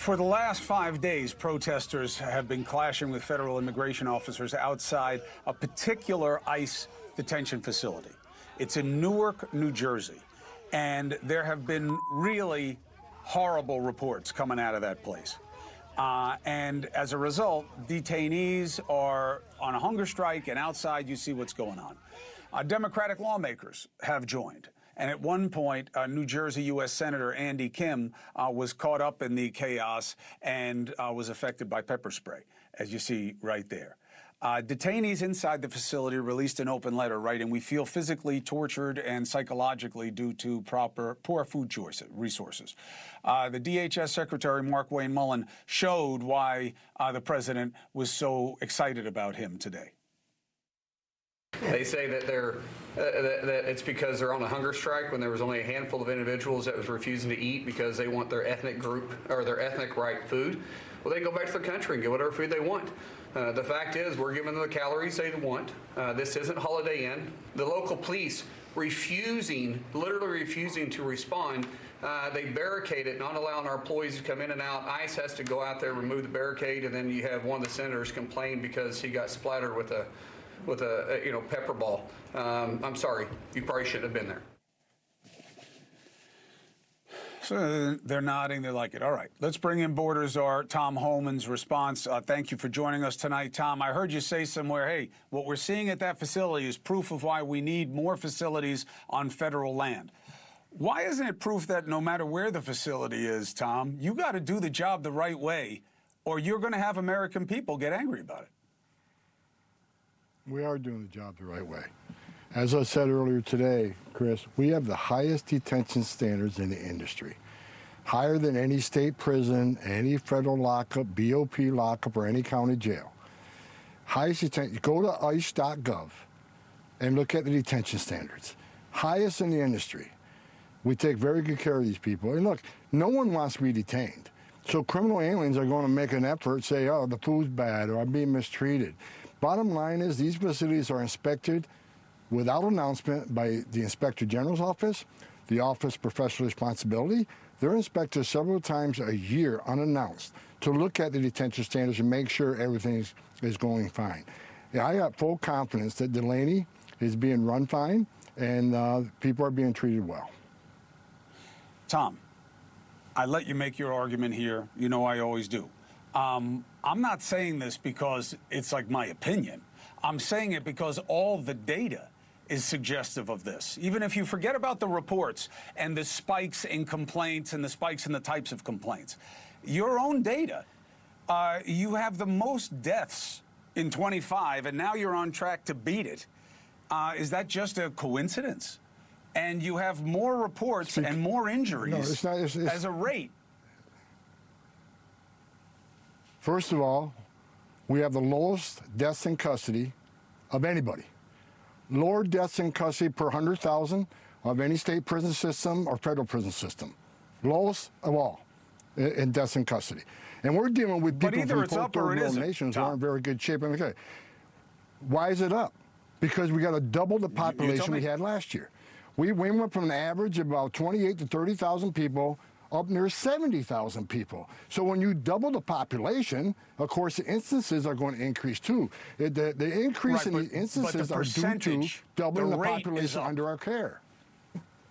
For the last 5 days, protesters have been clashing with federal immigration officers outside a particular ICE detention facility. It's in Newark, New Jersey, and there have been really horrible reports coming out of that place. And as a result, detainees are on a hunger strike, and outside you see what's going on. Democratic lawmakers have joined. And at one point, New Jersey U.S. Senator Andy Kim was caught up in the chaos and was affected by pepper spray, as you see right there. Detainees inside the facility released an open letter writing, "We feel physically tortured and psychologically due to poor food resources." The DHS Secretary Mark Wayne Mullen showed why the president was so excited about him today. They say that that it's because they're on a hunger strike when there was only a handful of individuals that was refusing to eat because they want their ethnic group or their ethnic right food. Well, they go back to their country and get whatever food they want. The fact is, we're giving them the calories they want. This isn't Holiday Inn. The local police literally refusing to respond. They barricade it, not allowing our employees to come in and out. ICE has to go out there, remove the barricade, and then you have one of the senators complain because he got splattered with a pepper ball. I'm sorry, you probably shouldn't have been there. So they're nodding, they like it. All right, let's bring in Border Czar Tom Homan's response. Thank you for joining us tonight, Tom. I heard you say somewhere, hey, what we're seeing at that facility is proof of why we need more facilities on federal land. Why isn't it proof that no matter where the facility is, Tom, you got to do the job the right way, or you're going to have American people get angry about it? We are doing the job the right way. As I said earlier today, Chris, we have the highest detention standards in the industry. Higher than any state prison, any federal lockup, BOP lockup, or any county jail. Highest detention. Go to ice.gov and look at the detention standards. Highest in the industry. We take very good care of these people. And look, no one wants to be detained. So criminal aliens are going to make an effort, say, oh, the food's bad, or I'm being mistreated. Bottom line is these facilities are inspected without announcement by the Inspector General's office, the Office of Professional Responsibility. They're inspected several times a year unannounced to look at the detention standards and make sure everything is going fine. Yeah, I got full confidence that Delaney is being run fine and people are being treated well. Tom, I let you make your argument here. You know I always do. I'm not saying this because it's like my opinion. I'm saying it because all the data is suggestive of this. Even if you forget about the reports and the spikes in complaints and the spikes in the types of complaints, your own data, you have the most deaths in 25, and now you're on track to beat it. Is that just a coincidence? And you have more reports and more injuries as a rate. First of all, we have the lowest deaths in custody of anybody. Lower deaths in custody per 100,000 of any state prison system or federal prison system. Lowest of all in deaths in custody. And we're dealing with people from third world nations who aren't in very good shape. Okay. Why is it up? Because we got to double the population we had last year. We went from an average of about 28 to 30,000 people up near 70,000 people. So when you double the population, of course, the instances are going to increase too. The increase in the instances are due to doubling the population under our care.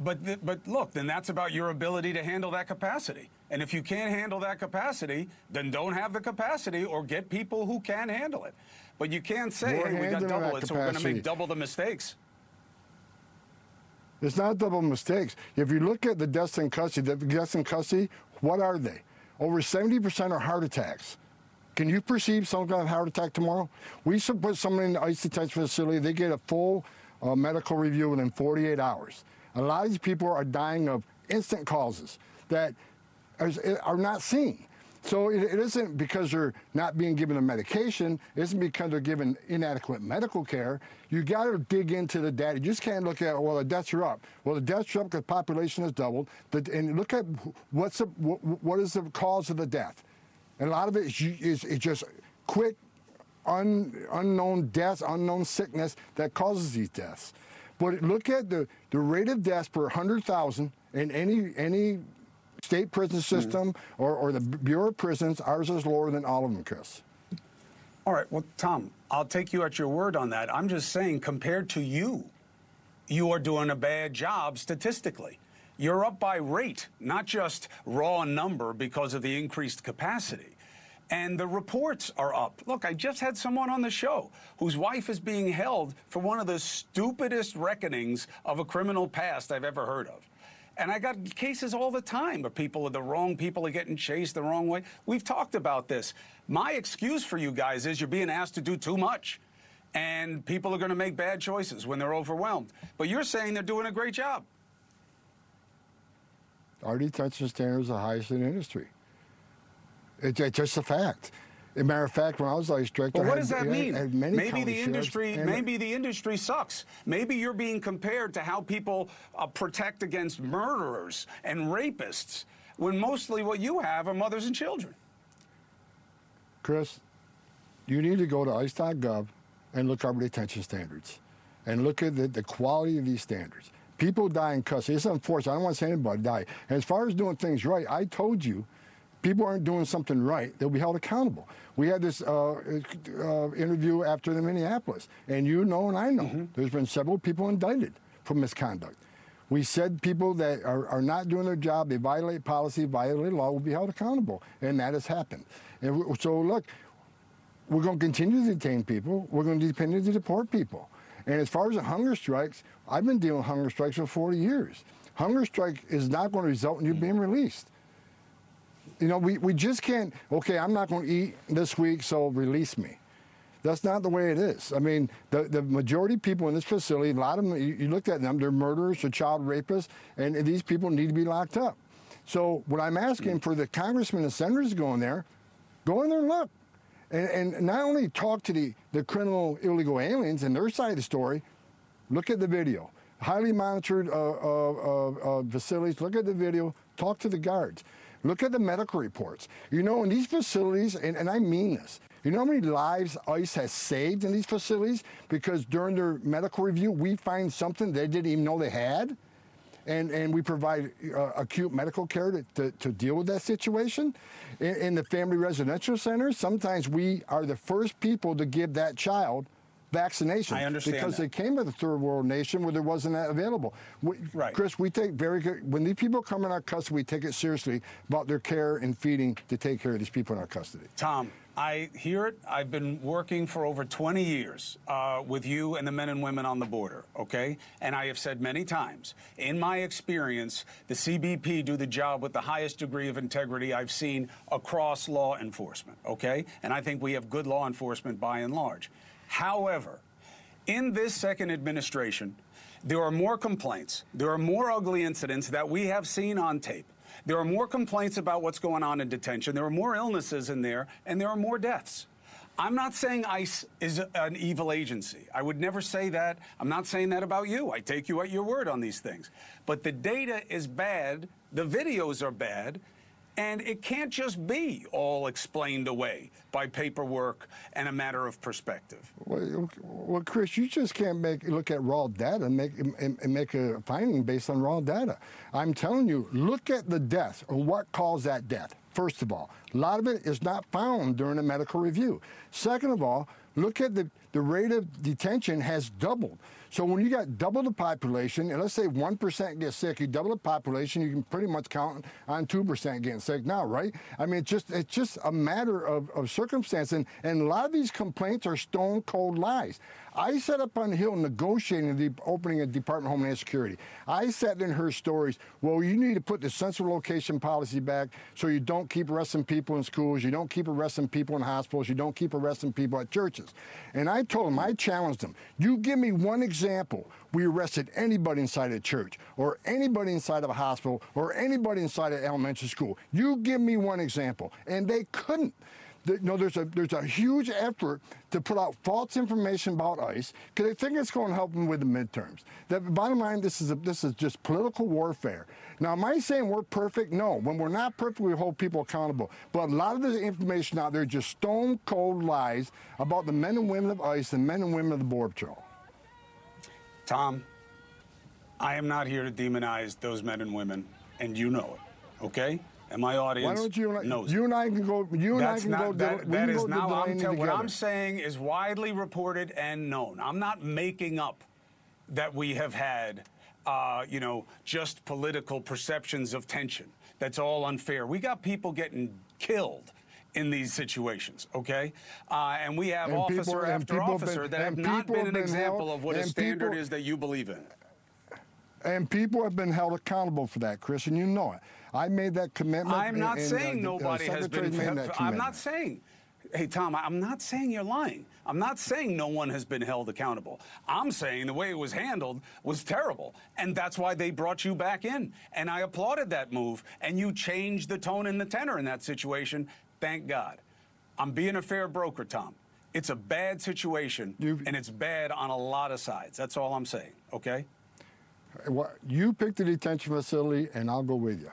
But look, then that's about your ability to handle that capacity. And if you can't handle that capacity, then don't have the capacity or get people who can handle it. But you can't say, hey, we got double it, so we're going to make double the mistakes. It's not double mistakes. If you look at the deaths in custody, what are they? Over 70% are heart attacks. Can you perceive someone going to have a heart attack tomorrow? We should put someone in the ICE detention facility, they get a full medical review within 48 hours. A lot of these people are dying of instant causes that are not seen. So it isn't because they're not being given a medication. It isn't because they're given inadequate medical care. You got to dig into the data. You just can't look at, well, the deaths are up. Well, the deaths are up because the population has doubled. And look at what is the cause of the death. And a lot of it is just quick, unknown deaths, unknown sickness that causes these deaths. But look at the rate of deaths per 100,000 in any state prison system or the Bureau of Prisons, ours is lower than all of them, Chris. All right, well, Tom, I'll take you at your word on that. I'm just saying, compared to you, you are doing a bad job statistically. You're up by rate, not just raw number because of the increased capacity. And the reports are up. Look, I just had someone on the show whose wife is being held for one of the stupidest reckonings of a criminal past I've ever heard of. And I got cases all the time where the wrong people are getting chased the wrong way. We've talked about this. My excuse for you guys is you're being asked to do too much. And people are going to make bad choices when they're overwhelmed. But you're saying they're doing a great job. Our detention standards are the highest in the industry. It's just a fact. As a matter of fact, when I was ICE director, But what does that mean? Maybe the industry sucks. Maybe you're being compared to how people protect against murderers and rapists, when mostly what you have are mothers and children. Chris, you need to go to ice.gov and look up detention standards and look at the quality of these standards. People die in custody. It's unfortunate. I don't want to see anybody die. And as far as doing things right, I told you, people aren't doing something right, they'll be held accountable. We had this interview after the Minneapolis, and you know and I know there's been several people indicted for misconduct. We said people that are not doing their job, they violate policy, violate law, will be held accountable, and that has happened. And so look, we're going to continue to detain people, we're going to continue to deport people. And as far as the hunger strikes, I've been dealing with hunger strikes for 40 years. Hunger strike is not going to result in you being released. You know, we just can't, okay, I'm not going to eat this week, so release me. That's not the way it is. I mean, the majority of people in this facility, a lot of them, you looked at them, they're murderers or child rapists, and these people need to be locked up. So what I'm asking for the congressmen and senators to go in there and look. And not only talk to the criminal illegal aliens and their side of the story, look at the video. Highly monitored facilities, look at the video, talk to the guards. Look at the medical reports. You know, in these facilities, and I mean this, you know how many lives ICE has saved in these facilities? Because during their medical review, we find something they didn't even know they had. And we provide acute medical care to deal with that situation. In the family residential centers, sometimes we are the first people to give that child vaccination. I understand because that. they came to the third world nation where there wasn't that available. Right. Chris, we take very good, when these people come in our custody, we take it seriously about their care and feeding to take care of these people in our custody. Tom, I hear it. I've been working for over 20 years with you and the men and women on the border, okay? And I have said many times, in my experience, the CBP do the job with the highest degree of integrity I've seen across law enforcement, okay? And I think we have good law enforcement by and large. However, in this second administration, there are more complaints. There are more ugly incidents that we have seen on tape. There are more complaints about what's going on in detention. There are more illnesses in there, and there are more deaths. I'm not saying ICE is an evil agency. I would never say that. I'm not saying that about you. I take you at your word on these things. But the data is bad. The videos are bad. And it can't just be all explained away by paperwork and a matter of perspective. Well, Chris, you just can't look at raw data and make a finding based on raw data. I'm telling you, look at the death or what caused that death. First of all, a lot of it is not found during a medical review. Second of all, look at the rate of detention has doubled. So when you got double the population, and let's say 1% gets sick, you double the population, you can pretty much count on 2% getting sick now, right? I mean, it's just a matter of circumstance. And a lot of these complaints are stone cold lies. I sat up on the Hill negotiating the opening of Department of Homeland Security. I sat there and heard stories, well, you need to put the central location policy back so you don't keep arresting people in schools, you don't keep arresting people in hospitals, you don't keep arresting people at churches. And I told them, I challenged them, you give me one example we arrested anybody inside a church or anybody inside of a hospital or anybody inside of elementary school. You give me one example. And they couldn't. No, there's a huge effort to put out false information about ICE because they think it's going to help them with the midterms. The bottom line, this is just political warfare. Now, am I saying we're perfect? No. When we're not perfect, we hold people accountable. But a lot of the information out there is just stone cold lies about the men and women of ICE and men and women of the Border Patrol. Tom, I am not here to demonize those men and women, and you know it. okay? And my audience Why don't you knows. You and I can go. You and I can go. That is now. What I'm together. saying is widely reported and known. I'm not making up that we have had, just political perceptions of tension. That's all unfair. We got people getting killed in these situations, okay? And we have officer after officer that have not been an example of what a standard is that you believe in. And people have been held accountable for that, Chris, and you know it. I made that commitment. I'm not saying nobody has been. I'm not saying. saying. Hey, Tom, I'm not saying you're lying. I'm not saying no one has been held accountable. I'm saying the way it was handled was terrible, and that's why they brought you back in. And I applauded that move, and you changed the tone and the tenor in that situation. Thank God. I'm being a fair broker, Tom. It's a bad situation, and it's bad on a lot of sides. That's all I'm saying, okay? You pick the detention facility, and I'll go with you.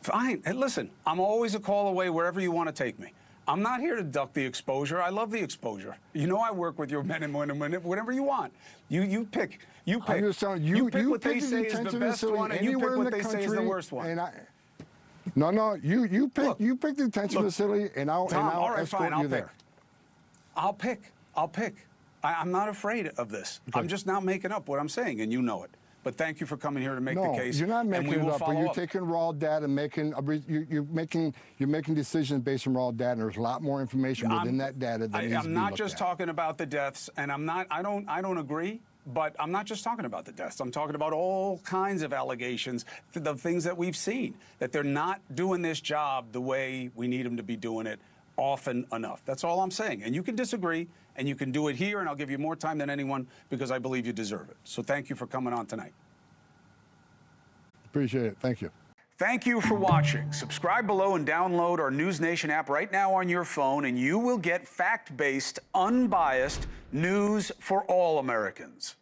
Fine. Hey, listen, I'm always a call away wherever you want to take me. I'm not here to duck the exposure. I love the exposure. You know I work with your men and women, whatever you want. You pick. You pick. I'm just telling you, you pick what they say is the best one, and you pick what they say is the worst one. No, you pick. Look, you pick the detention facility, and I'll escort you there. I'll pick. I'm not afraid of this. Okay. I'm just now making up what I'm saying, and you know it. But thank you for coming here to make the case. You're not making it up, but you're taking raw data, you're making decisions based on raw data. And there's a lot more information within that data that needs to be looked at. I'm not just talking about the deaths, and I don't agree. But I'm not just talking about the deaths. I'm talking about all kinds of allegations, the things that we've seen, that they're not doing this job the way we need them to be doing it often enough. That's all I'm saying. And you can disagree, and you can do it here, and I'll give you more time than anyone because I believe you deserve it. So thank you for coming on tonight. Appreciate it. Thank you. Thank you for watching. Subscribe below and download our NewsNation app right now on your phone, and you will get fact-based, unbiased news for all Americans.